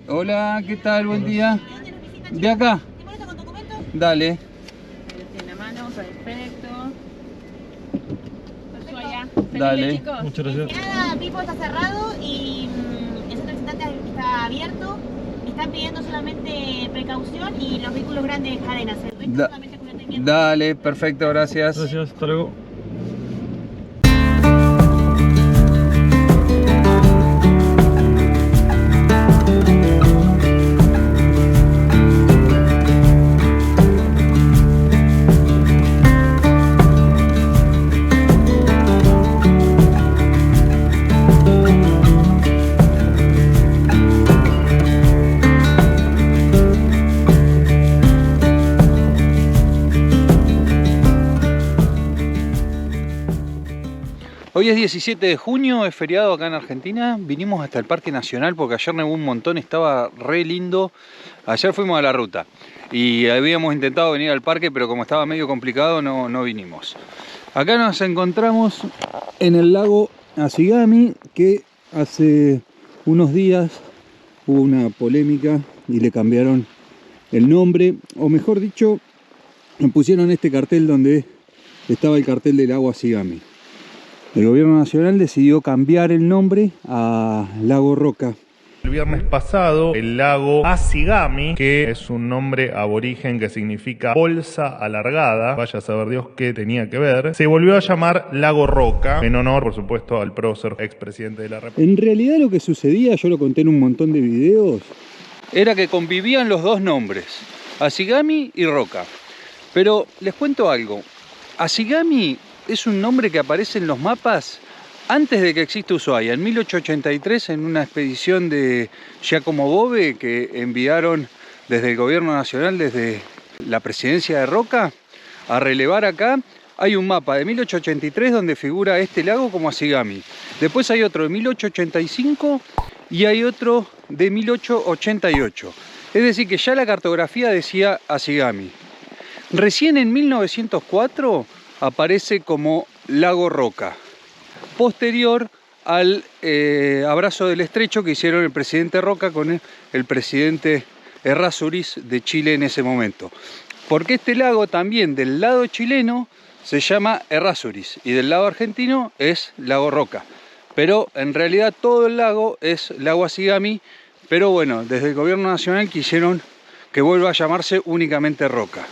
Hola, ¿qué tal? Buen día. ¿De acá? ¿Te molesta con documentos? Dale. En la mano, perfecto. Ushuaia. Dale. Chicos. Muchas gracias. Nada, Pipo está cerrado y el centro de visitantes está abierto. Están pidiendo solamente precaución y los vehículos grandes cadenas. El resto Da- solamente cubierto invierno. Dale, perfecto, gracias. Gracias, hasta luego. Hoy es 17 de junio, es feriado acá en Argentina. Vinimos hasta el Parque Nacional porque ayer nevó un montón, estaba re lindo. Ayer fuimos a la ruta y habíamos intentado venir al parque, pero como estaba medio complicado no vinimos. Acá nos encontramos en el lago Asigami, que hace unos días hubo una polémica y le cambiaron el nombre, o mejor dicho, pusieron este cartel donde estaba el cartel del lago Asigami. El gobierno nacional decidió cambiar el nombre a Lago Roca. El viernes pasado, el lago Asigami, que es un nombre aborigen que significa bolsa alargada, vaya a saber Dios qué tenía que ver, se volvió a llamar Lago Roca, en honor, por supuesto, al prócer expresidente de la República. En realidad lo que sucedía, yo lo conté en un montón de videos, era que convivían los dos nombres, Asigami y Roca. Pero les cuento algo, Asigami es un nombre que aparece en los mapas antes de que exista Ushuaia. En 1883, en una expedición de Giacomo Bove que enviaron desde el gobierno nacional, desde la presidencia de Roca, a relevar acá, hay un mapa de 1883 donde figura este lago como Asigami. Después hay otro de 1885 y hay otro de 1888. Es decir, que ya la cartografía decía Asigami. Recién en 1904 aparece como Lago Roca, posterior al abrazo del estrecho que hicieron el presidente Roca con el presidente Errázuriz de Chile en ese momento. Porque este lago también del lado chileno se llama Errázuriz y del lado argentino es Lago Roca. Pero en realidad todo el lago es Lago Asigami, pero bueno, desde el gobierno nacional quisieron que vuelva a llamarse únicamente Roca.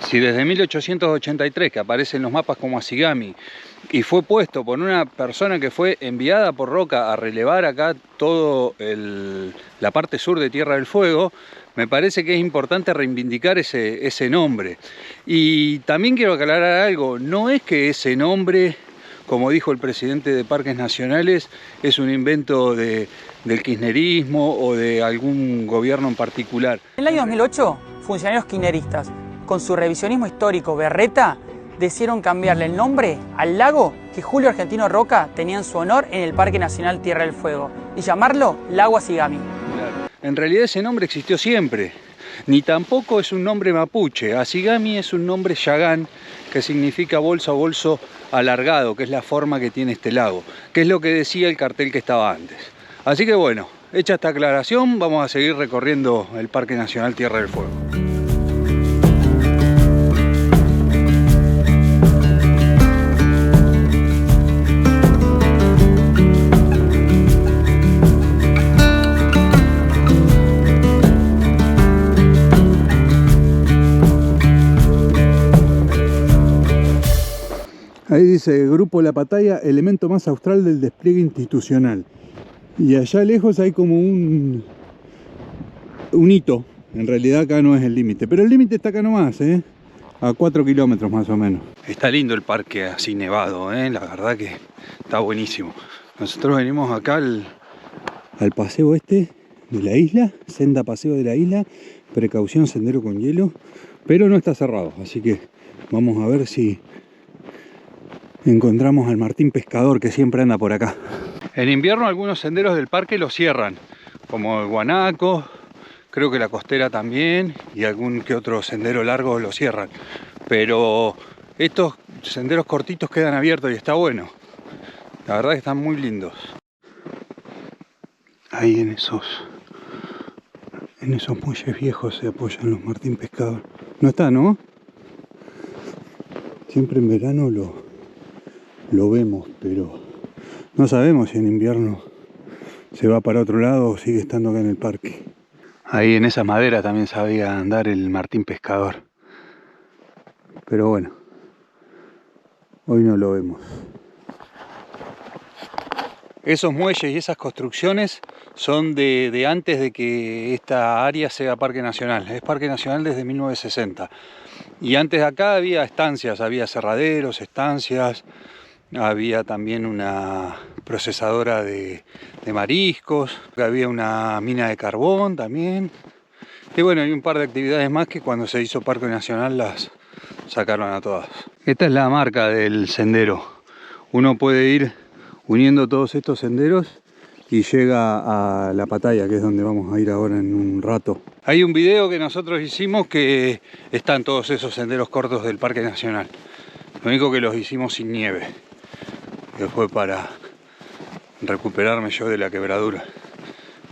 Si desde 1883, que aparece en los mapas como Asigami, y fue puesto por una persona que fue enviada por Roca a relevar acá todo la parte sur de Tierra del Fuego, me parece que es importante reivindicar ese nombre. Y también quiero aclarar algo, no es que ese nombre, como dijo el presidente de Parques Nacionales, es un invento del kirchnerismo o de algún gobierno en particular. En el año 2008, funcionarios kirchneristas, con su revisionismo histórico berreta, decidieron cambiarle el nombre al lago que Julio Argentino Roca tenía en su honor en el Parque Nacional Tierra del Fuego y llamarlo Lago Asigami. En realidad ese nombre existió siempre, ni tampoco es un nombre mapuche. Asigami es un nombre yagán que significa bolsa o bolso alargado, que es la forma que tiene este lago, que es lo que decía el cartel que estaba antes. Así que bueno, hecha esta aclaración, vamos a seguir recorriendo el Parque Nacional Tierra del Fuego. Ahí dice, Grupo La Pataya, elemento más austral del despliegue institucional. Y allá lejos hay como un hito. En realidad acá no es el límite, pero el límite está acá nomás, a 4 kilómetros más o menos. Está lindo el parque así nevado, la verdad que está buenísimo. Nosotros venimos acá al paseo este de la isla, senda paseo de la isla, precaución sendero con hielo, pero no está cerrado, así que vamos a ver si encontramos al Martín Pescador que siempre anda por acá. En invierno algunos senderos del parque los cierran, como el Guanaco, creo que la Costera también, y algún que otro sendero largo lo cierran. Pero estos senderos cortitos quedan abiertos y está bueno. La verdad que están muy lindos. Ahí en esos En esos muelles viejos se apoyan los Martín Pescador. No está, ¿no? Siempre en verano lo vemos, pero no sabemos si en invierno se va para otro lado o sigue estando acá en el parque. Ahí en esa madera también sabía andar el Martín Pescador. Pero bueno, hoy no lo vemos. Esos muelles y esas construcciones son de antes de que esta área sea Parque Nacional. Es Parque Nacional desde 1960. Y antes de acá había estancias, había aserraderos, estancias, había también una procesadora de mariscos, había una mina de carbón también. Y bueno, hay un par de actividades más que cuando se hizo Parque Nacional las sacaron a todas. Esta es la marca del sendero. Uno puede ir uniendo todos estos senderos y llega a La Pataya, que es donde vamos a ir ahora en un rato. Hay un video que nosotros hicimos que están todos esos senderos cortos del Parque Nacional. Lo único que los hicimos sin nieve, que fue para recuperarme yo de la quebradura.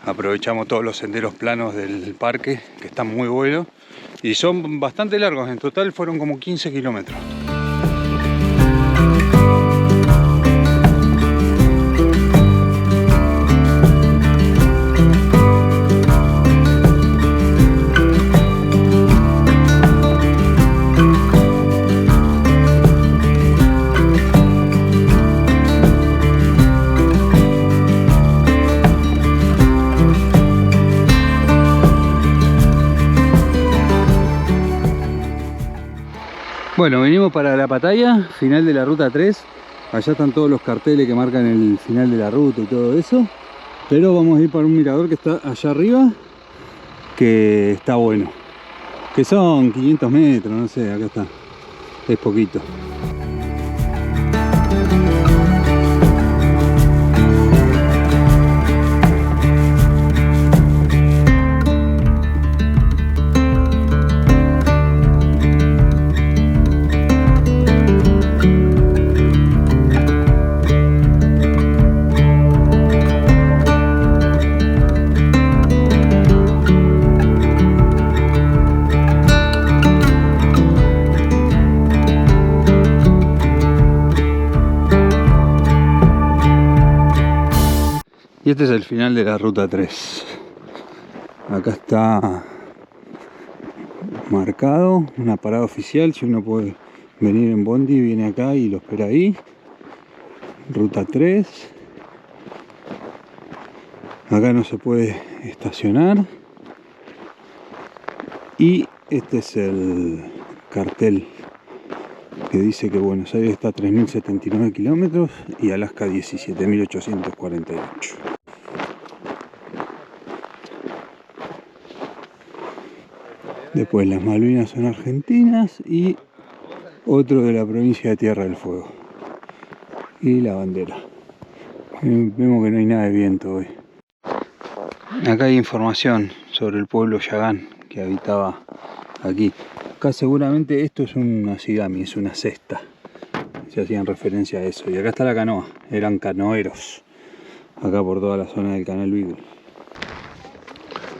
Aprovechamos todos los senderos planos del parque, que están muy buenos, y son bastante largos, en total fueron como 15 kilómetros. Bueno, venimos para La Pataya, final de la ruta 3. Allá están todos los carteles que marcan el final de la ruta y todo eso. Pero vamos a ir para un mirador que está allá arriba, que está bueno. Que son 500 metros, no sé, acá está. Es poquito. Y este es el final de la ruta 3. Acá está marcado una parada oficial. Si uno puede venir en bondi, viene acá y lo espera ahí. Ruta 3. Acá no se puede estacionar. Y este es el cartel que dice que Buenos Aires está a 3.079 kilómetros y Alaska 17.848. Después las Malvinas son argentinas y otro de la provincia de Tierra del Fuego. Y la bandera. Vemos que no hay nada de viento hoy. Acá hay información sobre el pueblo Yagán que habitaba aquí. Acá seguramente esto es un asigami, es una cesta. Se hacían referencia a eso. Y acá está la canoa, eran canoeros. Acá por toda la zona del canal Beagle.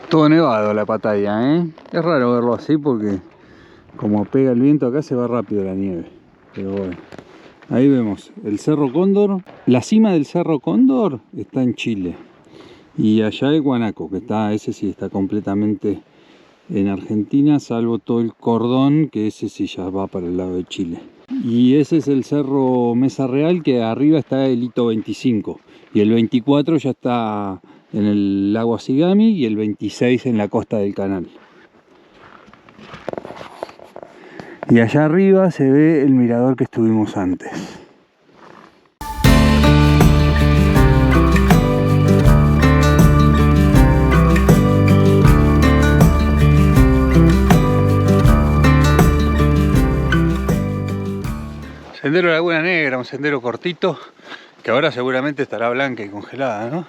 Todo nevado La Pataya, ¿eh? Es raro verlo así porque como pega el viento acá se va rápido la nieve. Pero bueno, ahí vemos el Cerro Cóndor. La cima del Cerro Cóndor está en Chile. Y allá el Guanaco, que está, ese sí está completamente en Argentina, salvo todo el cordón, que ese sí ya va para el lado de Chile. Y ese es el Cerro Mesa Real, que arriba está el hito 25. Y el 24 ya está en el lago Asigami y el 26 en la costa del canal. Y allá arriba se ve el mirador que estuvimos antes. Sendero Laguna Negra, un sendero cortito, que ahora seguramente estará blanca y congelada, ¿no?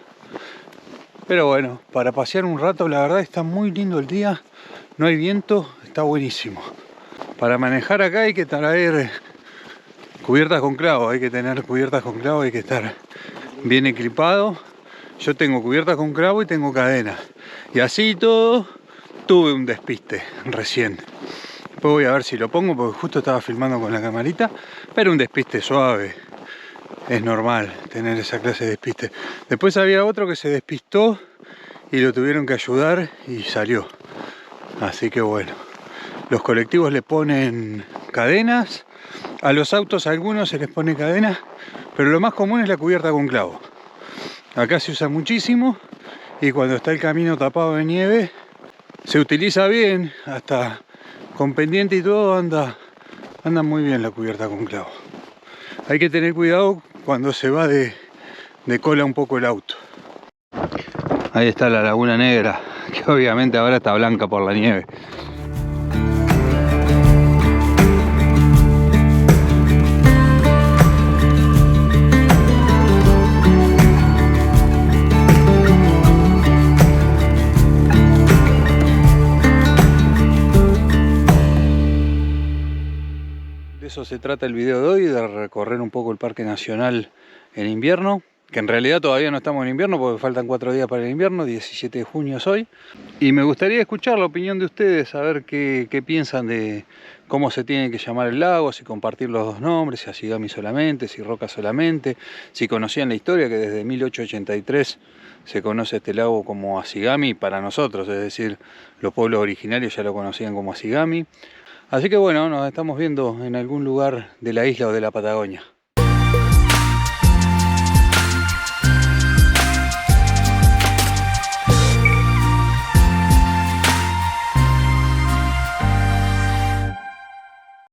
Pero bueno, para pasear un rato, la verdad está muy lindo el día, no hay viento, está buenísimo. Para manejar acá hay que traer cubiertas con clavo, hay que tener cubiertas con clavo, hay que estar bien equipado. Yo tengo cubiertas con clavo y tengo cadena. Y así todo, Tuve un despiste recién. Después voy a ver si lo pongo porque justo estaba filmando con la camarita. Pero un despiste suave. Es normal tener esa clase de despiste. Después había otro que se despistó y lo tuvieron que ayudar y salió. Así que bueno. Los colectivos le ponen cadenas. A los autos a algunos se les pone cadenas. Pero lo más común es la cubierta con clavo. Acá se usa muchísimo. Y cuando está el camino tapado de nieve, se utiliza bien. Hasta con pendiente y todo anda muy bien la cubierta con clavo. Hay que tener cuidado cuando se va de cola un poco el auto. Ahí está la Laguna Negra, que obviamente ahora está blanca por la nieve. De eso se trata el video de hoy, de recorrer un poco el Parque Nacional en invierno, que en realidad todavía no estamos en invierno porque faltan 4 días para el invierno, 17 de junio es hoy. Y me gustaría escuchar la opinión de ustedes, saber qué piensan de cómo se tiene que llamar el lago, si compartir los dos nombres, si Asigami solamente, si Roca solamente, si conocían la historia que desde 1883 se conoce este lago como Asigami para nosotros, es decir, los pueblos originarios ya lo conocían como Asigami. Así que bueno, nos estamos viendo en algún lugar de la isla o de la Patagonia.